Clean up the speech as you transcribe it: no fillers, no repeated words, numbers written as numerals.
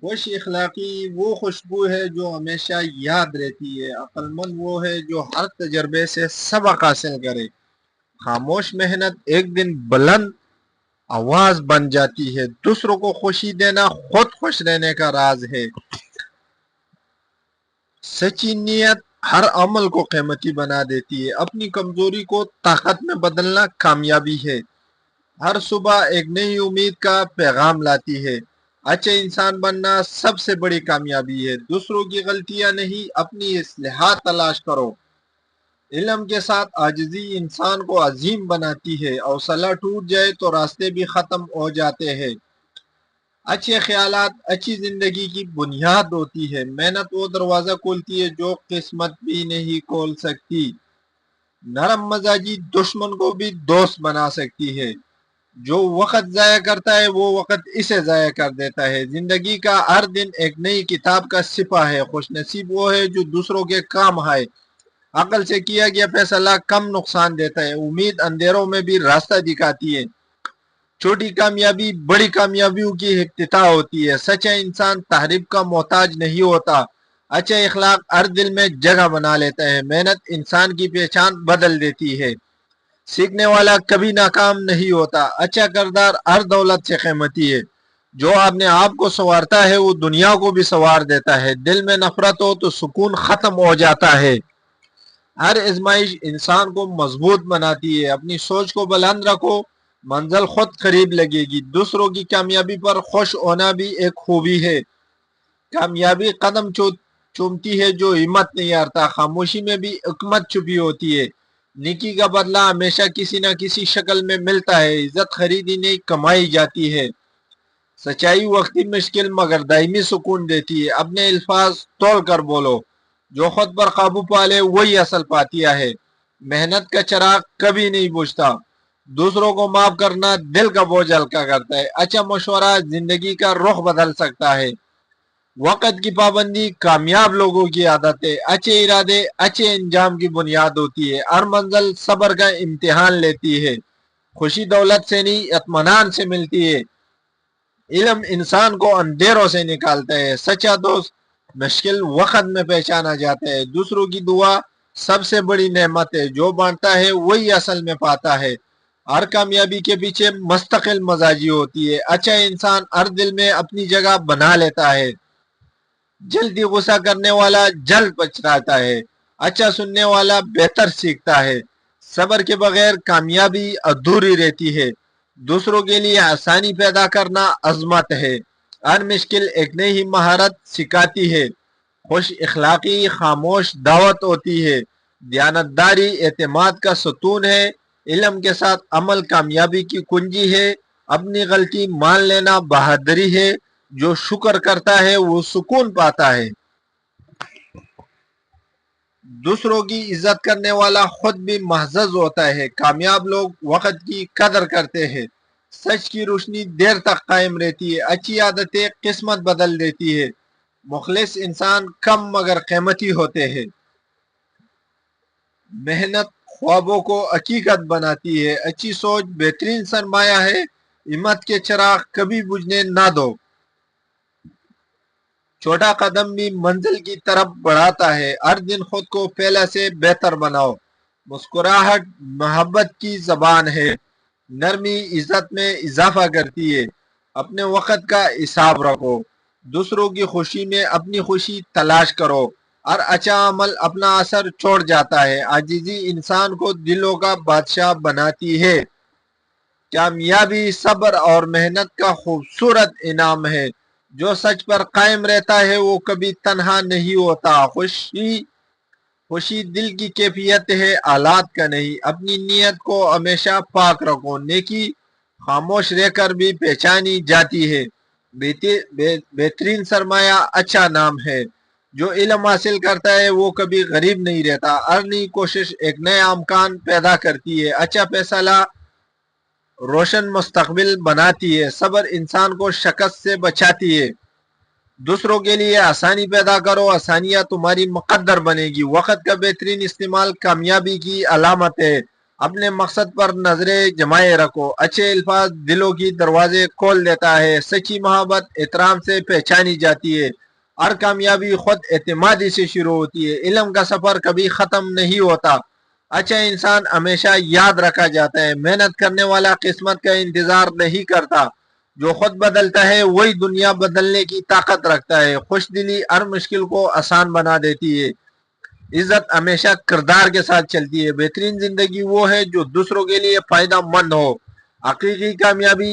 خوش اخلاقی وہ خوشبو ہے جو ہمیشہ یاد رہتی ہے۔ عقل مند وہ ہے جو ہر تجربے سے سبق حاصل کرے۔ خاموش محنت ایک دن بلند آواز بن جاتی ہے۔ دوسروں کو خوشی دینا خود خوش رہنے کا راز ہے۔ سچی نیت ہر عمل کو قیمتی بنا دیتی ہے۔ اپنی کمزوری کو طاقت میں بدلنا کامیابی ہے۔ ہر صبح ایک نئی امید کا پیغام لاتی ہے۔ اچھے انسان بننا سب سے بڑی کامیابی ہے۔ دوسروں کی غلطیاں نہیں، اپنی اصلاحات تلاش کرو۔ علم کے ساتھ عاجزی انسان کو عظیم بناتی ہے۔ حوصلہ ٹوٹ جائے تو راستے بھی ختم ہو جاتے ہیں۔ اچھے خیالات اچھی زندگی کی بنیاد ہوتی ہے۔ محنت وہ دروازہ کھولتی ہے جو قسمت بھی نہیں کھول سکتی۔ نرم مزاجی دشمن کو بھی دوست بنا سکتی ہے۔ جو وقت ضائع کرتا ہے وہ وقت اسے ضائع کر دیتا ہے۔ زندگی کا ہر دن ایک نئی کتاب کا صفحہ ہے۔ خوش نصیب وہ ہے جو دوسروں کے کام آئے۔ عقل سے کیا گیا فیصلہ کم نقصان دیتا ہے۔ امید اندھیروں میں بھی راستہ دکھاتی ہے۔ چھوٹی کامیابی بڑی کامیابیوں کی افتتاح ہوتی ہے۔ سچا انسان تعریف کا محتاج نہیں ہوتا۔ اچھا اخلاق ہر دل میں جگہ بنا لیتا ہے۔ محنت انسان کی پہچان بدل دیتی ہے۔ سیکھنے والا کبھی ناکام نہیں ہوتا۔ اچھا کردار ہر دولت سے قیمتی ہے۔ جو اپنے آپ کو سنوارتا ہے وہ دنیا کو بھی سنوار دیتا ہے۔ دل میں نفرت ہو تو سکون ختم ہو جاتا ہے۔ ہر آزمائش انسان کو مضبوط بناتی ہے۔ اپنی سوچ کو بلند رکھو، منزل خود قریب لگے گی۔ دوسروں کی کامیابی پر خوش ہونا بھی ایک خوبی ہے۔ کامیابی قدم چومتی ہے جو ہمت نہیں ہارتا۔ خاموشی میں بھی حکمت چھپی ہوتی ہے۔ نیکی کا بدلہ ہمیشہ کسی نہ کسی شکل میں ملتا ہے۔ عزت خریدی نہیں کمائی جاتی ہے۔ سچائی وقتی مشکل مگر دائمی سکون دیتی ہے۔ اپنے الفاظ تول کر بولو، جو خود پر قابو پالے وہی اصل پاتیا ہے۔ محنت کا چراغ کبھی نہیں بجھتا۔ دوسروں کو معاف کرنا دل کا بوجھ ہلکا کرتا ہے۔ اچھا مشورہ زندگی کا رخ بدل سکتا ہے۔ وقت کی پابندی کامیاب لوگوں کی عادت ہے۔ اچھے ارادے اچھے انجام کی بنیاد ہوتی ہے۔ ہر منزل صبر کا امتحان لیتی ہے۔ خوشی دولت سے نہیں اطمینان سے ملتی ہے۔ علم انسان کو اندھیروں سے نکالتا ہے۔ سچا دوست مشکل وقت میں پہچانا جاتا ہے۔ دوسروں کی دعا سب سے بڑی نعمت ہے۔ جو بانٹتا ہے وہی اصل میں پاتا ہے۔ ہر کامیابی کے پیچھے مستقل مزاجی ہوتی ہے۔ اچھا انسان ہر دل میں اپنی جگہ بنا لیتا ہے۔ جلدی غصہ کرنے والا جلد پچھتاتا ہے۔ اچھا سننے والا بہتر سیکھتا ہے۔ صبر کے بغیر کامیابی ادھوری رہتی ہے۔ دوسروں کے لیے آسانی پیدا کرنا عظمت ہے۔ ہر مشکل ایک نئی مہارت سکھاتی ہے۔ خوش اخلاقی خاموش دعوت ہوتی ہے۔ دیانتداری اعتماد کا ستون ہے۔ علم کے ساتھ عمل کامیابی کی کنجی ہے۔ اپنی غلطی مان لینا بہادری ہے۔ جو شکر کرتا ہے وہ سکون پاتا ہے۔ دوسروں کی عزت کرنے والا خود بھی معزز ہوتا ہے۔ کامیاب لوگ وقت کی قدر کرتے ہیں۔ سچ کی روشنی دیر تک قائم رہتی ہے۔ اچھی عادتیں قسمت بدل دیتی ہے۔ مخلص انسان کم مگر قیمتی ہوتے ہیں۔ محنت خوابوں کو حقیقت بناتی ہے۔ اچھی سوچ بہترین سرمایہ ہے۔ ہمت کے چراغ کبھی بجھنے نہ دو۔ چھوٹا قدم بھی منزل کی طرف بڑھاتا ہے۔ ہر دن خود کو پہلے سے بہتر بناؤ۔ مسکراہٹ محبت کی زبان ہے۔ نرمی عزت میں اضافہ کرتی ہے۔ اپنے وقت کا حساب رکھو۔ دوسروں کی خوشی میں اپنی خوشی تلاش کرو۔ ہر اچھا عمل اپنا اثر چھوڑ جاتا ہے۔ عاجزی انسان کو دلوں کا بادشاہ بناتی ہے۔ کامیابی صبر اور محنت کا خوبصورت انعام ہے۔ جو سچ پر قائم رہتا ہے وہ کبھی تنہا نہیں ہوتا۔ خوشی دل کی کیفیت ہے، آلات کا نہیں۔ اپنی نیت کو ہمیشہ پاک رکھو۔ نیکی خاموش رہ کر بھی پہچانی جاتی ہے۔ بہترین سرمایہ اچھا نام ہے۔ جو علم حاصل کرتا ہے وہ کبھی غریب نہیں رہتا۔ ہر نئی کوشش ایک نیا امکان پیدا کرتی ہے۔ اچھا فیصلہ روشن مستقبل بناتی ہے۔ صبر انسان کو شکست سے بچاتی ہے۔ دوسروں کے لیے آسانی پیدا کرو، آسانیاں تمہاری مقدر بنے گی۔ وقت کا بہترین استعمال کامیابی کی علامت ہے۔ اپنے مقصد پر نظریں جمائے رکھو. اچھے الفاظ دلوں کی دروازے کھول دیتا ہے. سچی محبت احترام سے پہچانی جاتی ہے. ہر کامیابی خود اعتمادی سے شروع ہوتی ہے. علم کا سفر کبھی ختم نہیں ہوتا. اچھا انسان ہمیشہ یاد رکھا جاتا ہے. محنت کرنے والا قسمت کا انتظار نہیں کرتا. جو خود بدلتا ہے وہی دنیا بدلنے کی طاقت رکھتا ہے. خوش دلی ہر مشکل کو آسان بنا دیتی ہے. عزت ہمیشہ کردار کے ساتھ چلتی ہے. بہترین زندگی وہ ہے جو دوسروں کے لیے فائدہ مند ہو. حقیقی کامیابی